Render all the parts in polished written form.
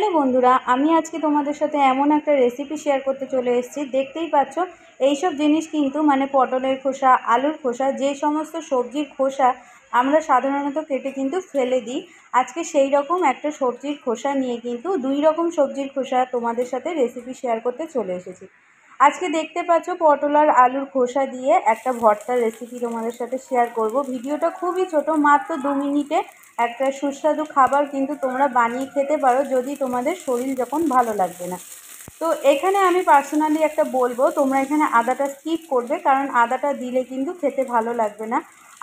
Hello বন্ধুরা, আমি আজকে তোমাদের সাথে এমন একটা রেসিপি শেয়ার করতে চলে এসেছি। দেখতেই পাচ্ছ এইসব জিনিস কিন্তু মানে পটলের খোসা, আলুর খোসা, যে সমস্ত সবজির খোসা আমরা সাধারণত কেটে কিন্তু ফেলে দিই। আজকে সেই রকম একটা সবজির খোসা নিয়ে কিন্তু দুই রকম সবজির খোসা তোমাদের সাথে রেসিপি শেয়ার করতে চলে এসেছি। আজকে দেখতে পাচ্ছ পটল আর আলুর খোসা দিয়ে একটা ভর্তার রেসিপি তোমাদের সাথে শেয়ার করব। ভিডিওটা খুবই ছোট, মাত্র 2 মিনিটে একটা সুস্বাদু খাবার কিন্তু তোমরা বানিয়ে খেতে পারো যদি তোমাদের শরীর যখন ভালো লাগবে না। তো এখানে আমি পার্সোনালি একটা বলবো, তোমরা এখানে আদাটা স্কিপ করবে, কারণ আদাটা দিলে কিন্তু খেতে ভালো লাগবে না।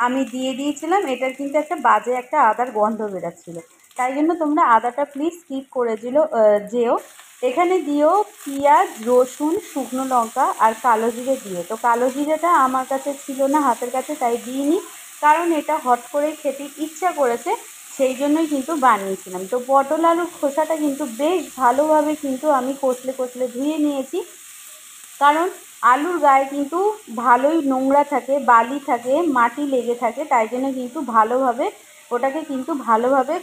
আমি দিয়ে দিয়েছিলাম, এটার কিন্তু একটা বাজে একটা আদার গন্ধ বেরাচ্ছিলো, তাই জন্য তোমরা আদাটা প্লিজ স্কিপ করে যেও। এখানে দিও পেঁয়াজ, রসুন, শুকনো লঙ্কা আর কালো জিরে দিয়ে। তো কালো জিরেটা আমার কাছে ছিল না হাতের কাছে, তাই দিইনি, কারণ এটা হট করে খেতে ইচ্ছা করেছে, সেই জন্যই কিন্তু বানিয়েছিলাম। তো পটল আলুর খোসাটা কিন্তু বেশ ভালোভাবে কিন্তু আমি কষলে কষলে ধুয়ে নিয়েছি, কারণ আলুর গায়ে কিন্তু ভালোই নোংরা থাকে, বালি থাকে, মাটি লেগে থাকে, তাই জন্য কিন্তু ভালোভাবে ওটাকে কিন্তু ভালোভাবে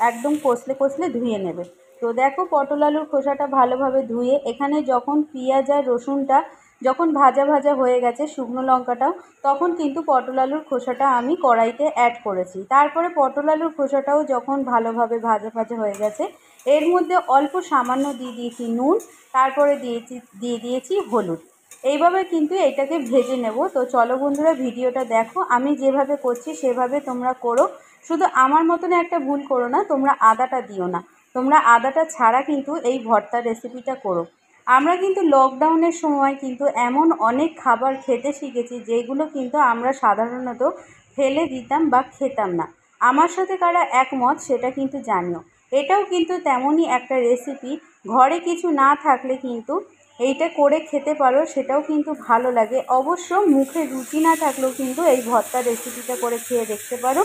একদম কষলে কষলে ধুয়ে নেবে। তো দেখো পটল আলুর খোসাটা ভালোভাবে ধুয়ে এখানে যখন পেঁয়াজ আর রসুনটা যখন ভাজা ভাজা হয়ে গেছে, শুকনো লঙ্কাটাও, তখন কিন্তু পটল আলুর খোসাটা আমি কড়াইতে অ্যাড করেছি। তারপরে পটল আলুর খোসাটাও যখন ভালোভাবে ভাজা ভাজা হয়ে গেছে, এর মধ্যে অল্প সামান্য দিয়ে দিয়েছি নুন, তারপরে দিয়ে দিয়েছি হলুদ। এইভাবে কিন্তু এটাকে ভেজে নেব। তো চলো বন্ধুরা, ভিডিওটা দেখো, আমি যেভাবে করছি সেভাবে তোমরা করো। শুধু আমার মতন একটা ভুল করো না, তোমরা আদাটা দিও না, তোমরা আদাটা ছাড়া কিন্তু এই ভর্তার রেসিপিটা করো। আমরা কিন্তু লকডাউনের সময় কিন্তু এমন অনেক খাবার খেতে শিখেছি যেগুলো কিন্তু আমরা সাধারণত ফেলে দিতাম বা খেতাম না। আমার সাথে কারা একমত সেটা কিন্তু জানিও। এটাও কিন্তু তেমনই একটা রেসিপি, ঘরে কিছু না থাকলে কিন্তু এইটা করে খেতে পারো, সেটাও কিন্তু ভালো লাগে। অবশ্য মুখে রুচি না থাকলেও কিন্তু এই ভর্তা রেসিপিটা করে খেয়ে দেখতে পারো,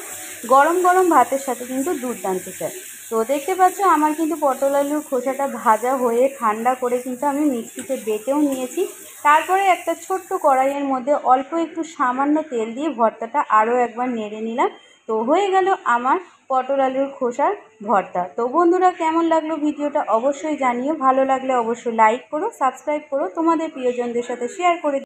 গরম গরম ভাতের সাথে কিন্তু দুর্দান্ত চাই। তো দেখতে পাচ্ছ আমার কিন্তু পটল আলুর খোসাটা ভাজা হয়ে ঠান্ডা করে কিন্তু আমি মিক্সিতে বেটেও নিয়েছি। তারপরে একটা ছোট্ট কড়াইয়ের মধ্যে অল্প একটু সামান্য তেল দিয়ে ভর্তাটা আরও একবার নেড়ে নিলাম। তো হয়ে গেল আমার পটল আলুর খোসার ভর্তা। তো বন্ধুরা, কেমন লাগলো ভিডিওটা অবশ্যই জানিও। ভালো লাগলে অবশ্যই লাইক করো, সাবস্ক্রাইব করো, তোমাদের প্রিয়জনদের সাথে শেয়ার করে